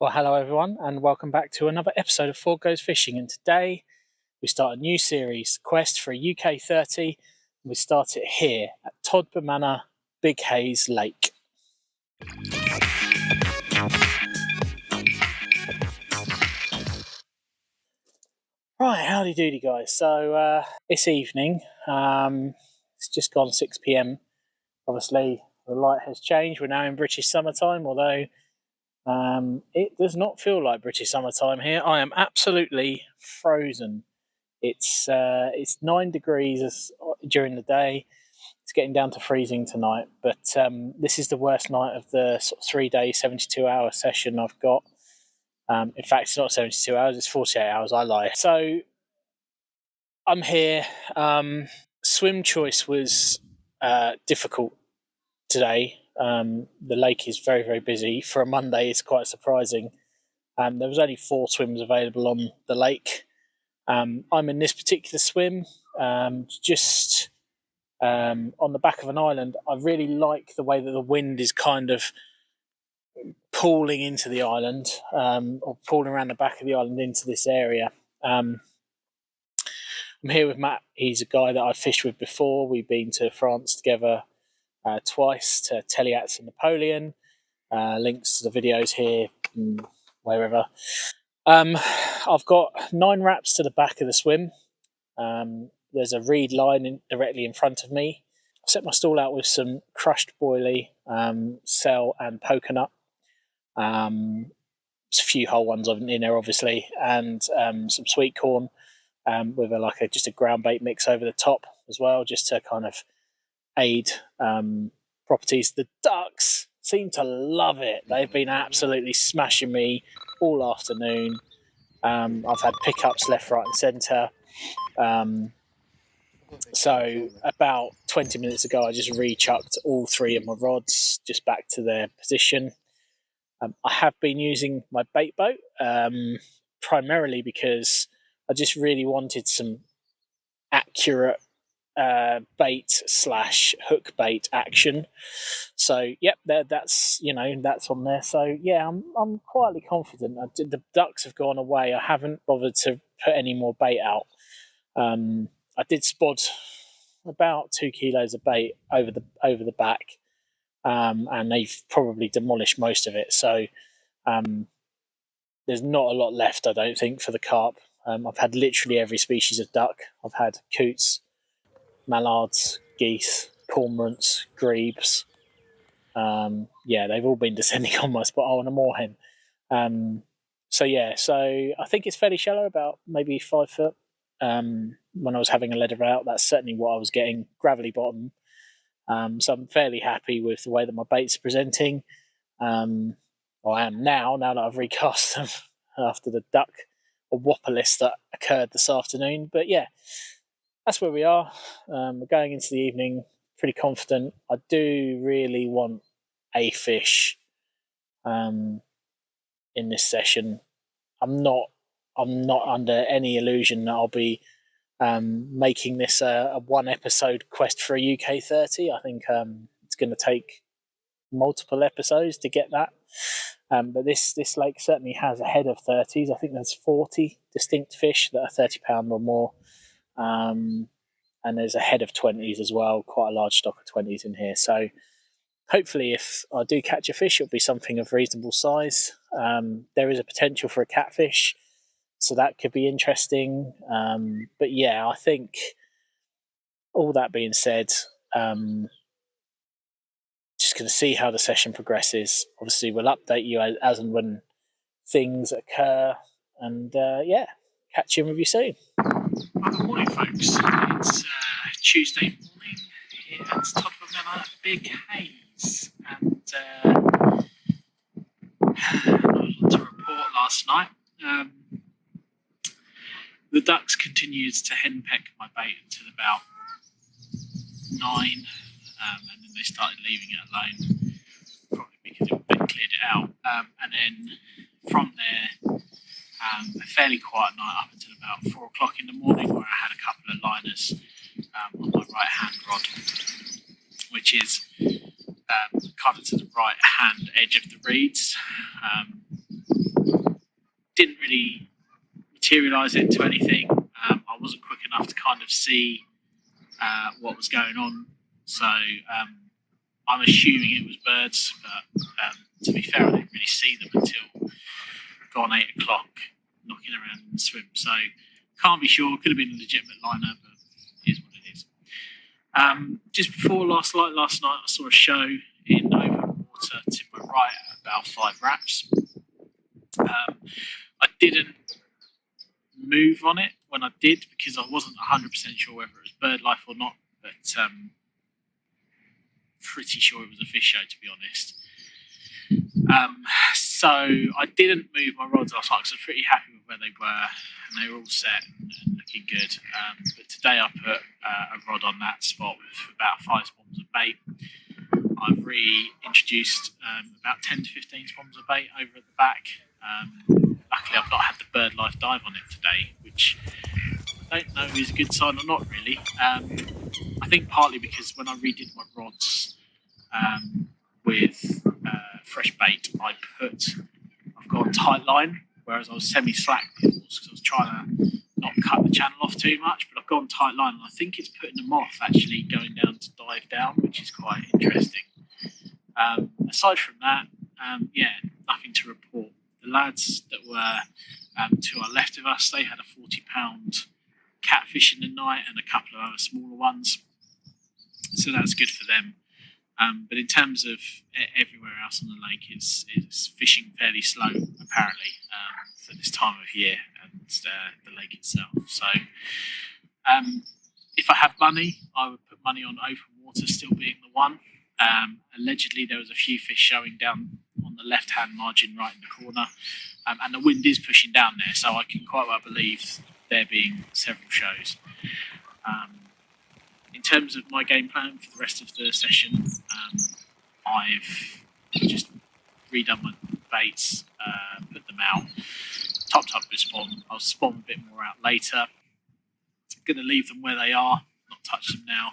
Well, hello everyone, and welcome back to another episode of Four Goes Fishing. And today we start a new series, Quest for a UK 30. We start it here at TODBER Manor, Big Hayes Lake. Right, howdy doody guys. So it's evening. It's just gone 6 p.m. Obviously the light has changed. We're now in British summertime, although it does not feel like British summertime here. I am absolutely frozen. It's 9 degrees during the day. It's getting down to freezing tonight, but this is the worst night of the sort of 3-day, 72-hour session I've got. In fact, it's not 72 hours, it's 48 hours, I lie. So I'm here. Swim choice was difficult today. The lake is very, very busy. For a Monday, it's quite surprising. There was only 4 swims available on the lake. I'm in this particular swim, just on the back of an island. I really like the way that the wind is kind of pulling into the island, or pulling around the back of the island into this area. I'm here with Matt. He's a guy that I've fished with before. We've been to France together twice, to Teliats and Napoleon. Links to the videos here and wherever. I've got 9 wraps to the back of the swim. There's a reed line directly in front of me. I've set my stall out with some crushed boilie, cell and poker nut. There's a few whole ones in there, obviously, and some sweet corn with just a ground bait mix over the top as well, just to kind of aid properties. The ducks seem to love it. They've been absolutely smashing me all afternoon. I've had pickups left, right and centre. So about 20 minutes ago, I just re-chucked all 3 of my rods just back to their position. I have been using my bait boat, primarily because I just really wanted some accurate bait / hook bait action. So yep, that's on there. So yeah, I'm quietly confident. The ducks have gone away. I haven't bothered to put any more bait out. I did spot about 2 kilos of bait over the back, and they've probably demolished most of it. So there's not a lot left, I don't think, for the carp. I've had literally every species of duck. I've had coots, mallards, geese, cormorants, grebes. They've all been descending on my spot. Oh, and a moorhen. So I think it's fairly shallow, about maybe 5 foot. When I was having a leader out, that's certainly what I was getting, gravelly bottom. So I'm fairly happy with the way that my baits are presenting. I am now that I've recast them after the duck or whopper list that occurred this afternoon. But yeah, that's where we are. We're going into the evening pretty confident. I do really want a fish in this session. I'm not under any illusion that I'll be making this a 1-episode quest for a UK 30. I think it's going to take multiple episodes to get that. But this lake certainly has a head of 30s. I think there's 40 distinct fish that are 30 pound or more. And there's a head of 20s as well, quite a large stock of 20s in here. So hopefully if I do catch a fish, it'll be something of reasonable size. There is a potential for a catfish, so that could be interesting. But yeah, I think all that being said, just going to see how the session progresses. Obviously, we'll update you as and when things occur. And catch in with you soon. Well, good morning, folks. It's Tuesday morning here at TODBER Manor, Big Hayes. And not a lot to report last night. The ducks continued to henpeck my bait until about 9, and then they started leaving it alone, probably because it cleared it out. And then from there, a fairly quiet night up until about 4 o'clock in the morning, where I had a couple of liners on my right hand rod, which is kind of to the right hand edge of the reeds. Didn't really materialise into anything. I wasn't quick enough to kind of see what was going on. So I'm assuming it was birds, but to be fair, I didn't really see them until gone 8 o'clock, knocking around in the swim. So can't be sure. Could have been a legitimate liner, but it is what it is. Just before last night, I saw a show in open water to my right at about 5 wraps. I didn't move on it when I did because I wasn't 100% sure whether it was bird life or not, but pretty sure it was a fish show, to be honest. So I didn't move my rods last night because I was pretty happy with where they were and they were all set and looking good. But today I put a rod on that spot with about 5 spawns of bait. I've reintroduced about 10 to 15 spawns of bait over at the back. Luckily I've not had the bird life dive on it today, which I don't know is a good sign or not really. I think partly because when I redid my rods with fresh bait, I've got tight line, whereas I was semi-slack because I was trying to not cut the channel off too much, but I've gone tight line and I think it's putting them off actually going down to dive down, which is quite interesting. Aside from that, nothing to report. The lads that were to our left of us, they had a 40-pound catfish in the night and a couple of other smaller ones, so that's good for them. But in terms of everywhere else on the lake, it's fishing fairly slow, apparently, for this time of year and the lake itself. So if I had money, I would put money on open water still being the one. Allegedly, there was a few fish showing down on the left-hand margin right in the corner, and the wind is pushing down there, so I can quite well believe there being several shows. In terms of my game plan for the rest of the session, I've just redone my baits, put them out, topped up with spawn. I'll spawn a bit more out later. I'm going to leave them where they are, not touch them now,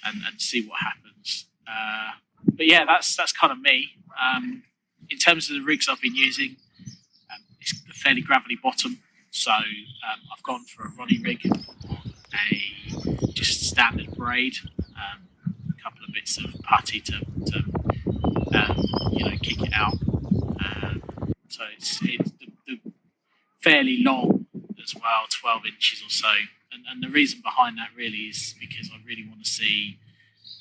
and see what happens. But yeah, that's kind of me. In terms of the rigs I've been using, it's a fairly gravelly bottom, so I've gone for a Ronnie rig, a just standard braid, a couple of bits of putty to kick it out. So it's the fairly long as well, 12 inches or so. And the reason behind that really is because I really want to see,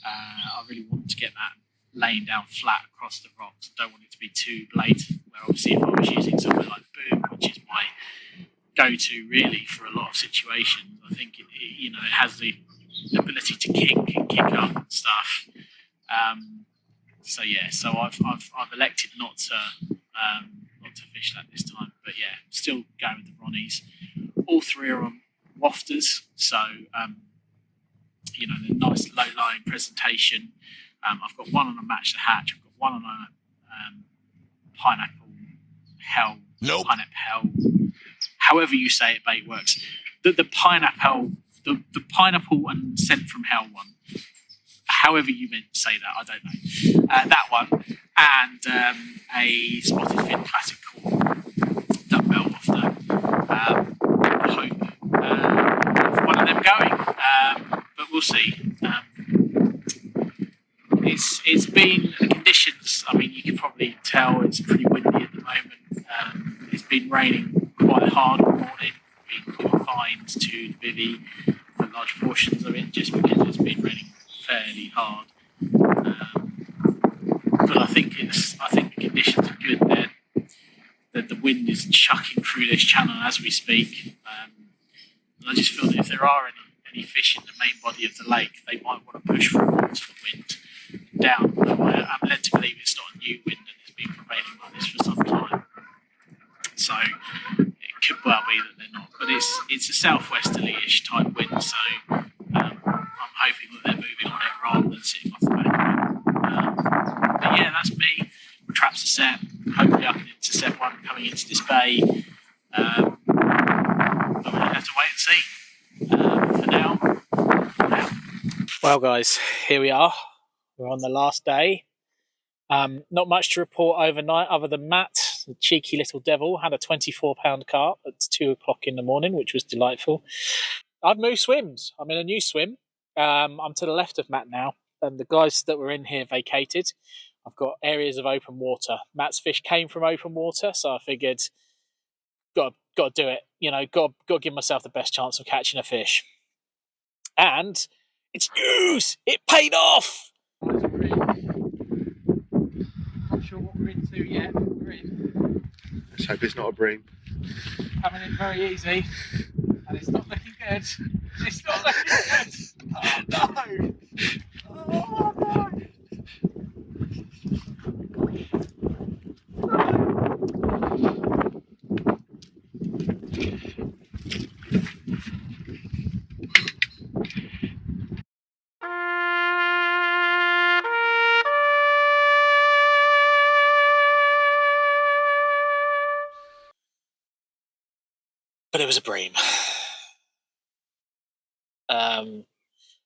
I really want to get that laying down flat across the rocks. I don't want it to be too blade, where obviously if I was using something like Boom, which is my go-to really for a lot of situations, I think it has the ability to kink and kick up and stuff. So I've elected not to fish that this time, but yeah, still going with the Ronnies. All 3 are on wafters, so the nice low-lying presentation. I've got one on a match the hatch. I've got one on a pineapple hell. Nope. Pineapple hell. However you say it, bait works. The pineapple, the pineapple and scent from hell one. However you meant to say that, I don't know. That one and a spotted fin classic call dumbbell wafter. I hope for one of them going, but we'll see. It's been the conditions. I mean, you can probably tell it's pretty windy at the moment. It's been raining quite hard all morning. Been confined to the bivvy for large portions of it, just because it's been raining fairly hard. But I think the conditions are good. The wind is chucking through this channel as we speak. And I just feel that if there are any fish in the main body of the lake, they might want to push towards the wind down. I'm led to believe it's not a new wind and it's been prevailing like this for some time. So it could well be that they're not. But it's a southwesterly-ish type wind, so I'm hoping that they're moving on it rather than sitting off the back of it. But yeah, that's me. My traps are set. Hopefully I can intercept one coming into this bay. But we'll have to wait and see. For now. Well, guys, here we are. We're on the last day. Not much to report overnight other than Matt, the cheeky little devil, had a 24-pound carp at 2 o'clock in the morning, which was delightful. I've moved swims. I'm in a new swim. I'm to the left of Matt now, and the guys that were in here vacated. I've got areas of open water. Matt's fish came from open water, so I figured, got to do it. Got to give myself the best chance of catching a fish. And it's news! It paid off! Not sure what we're into yet. Let's hope it's not a bream. Coming in very easy, and it's not looking good. It's not looking good. Oh no! Oh no! But it was a bream.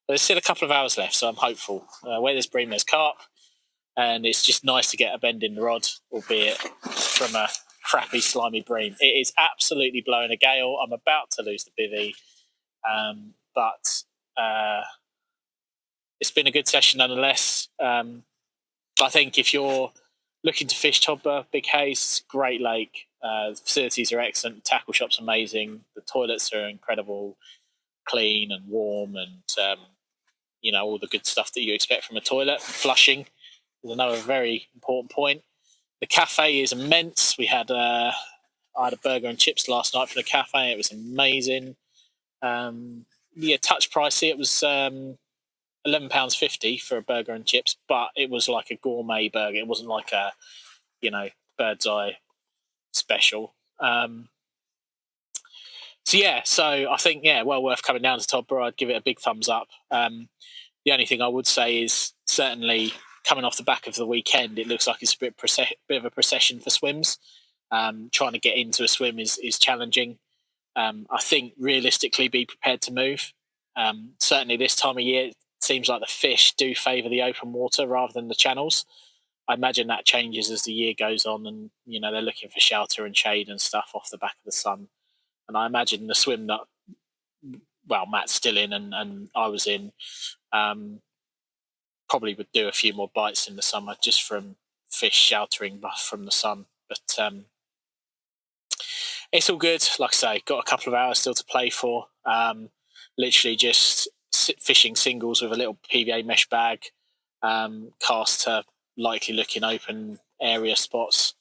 There's still a couple of hours left, so I'm hopeful. Where there's bream, there's carp, and it's just nice to get a bend in the rod, albeit from a crappy, slimy bream. It is absolutely blowing a gale. I'm about to lose the bivvy, but it's been a good session nonetheless. I think if you're looking to fish Todber, Big Hayes, great lake. The facilities are excellent. The tackle shop's amazing. The toilets are incredible, clean and warm, and all the good stuff that you expect from a toilet. Flushing is another very important point. The cafe is immense. I had a burger and chips last night from the cafe. It was amazing. Touch pricey. It was £11.50 for a burger and chips, but it was like a gourmet burger. It wasn't like a bird's eye special. So I think well worth coming down to Todber. I'd give it a big thumbs up. The only thing I would say is certainly coming off the back of the weekend, it looks like it's a bit of a procession for swims. Trying to get into a swim is challenging. I think realistically, be prepared to move. Certainly this time of year, it seems like the fish do favour the open water rather than the channels. I imagine that changes as the year goes on, and they're looking for shelter and shade and stuff off the back of the sun. And I imagine the swim that Matt's still in and I was in, probably would do a few more bites in the summer just from fish sheltering from the sun. But it's all good. Like I say, got a couple of hours still to play for. Literally just fishing singles with a little PVA mesh bag, cast to likely looking open area spots.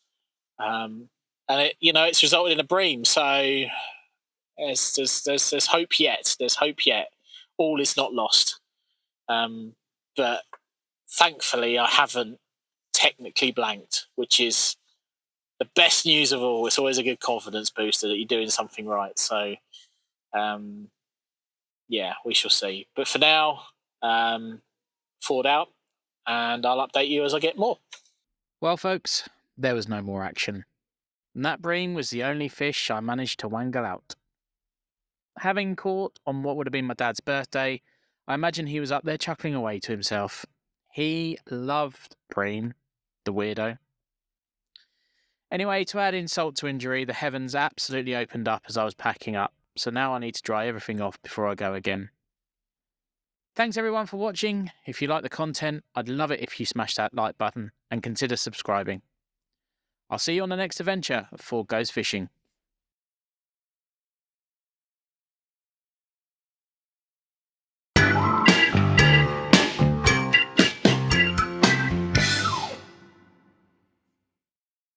And it's resulted in a bream. So there's hope yet. There's hope yet. All is not lost. But thankfully, I haven't technically blanked, which is the best news of all. It's always a good confidence booster that you're doing something right. So, we shall see. But for now, forward out, and I'll update you as I get more. Well, folks, there was no more action. And that bream was the only fish I managed to wangle out. Having caught on what would have been my dad's birthday, I imagine he was up there chuckling away to himself. He loved bream, the weirdo. Anyway, to add insult to injury, the heavens absolutely opened up as I was packing up, so now I need to dry everything off before I go again. Thanks everyone for watching. If you like the content, I'd love it if you smash that like button and consider subscribing. I'll see you on the next adventure of Ford Goes Fishing.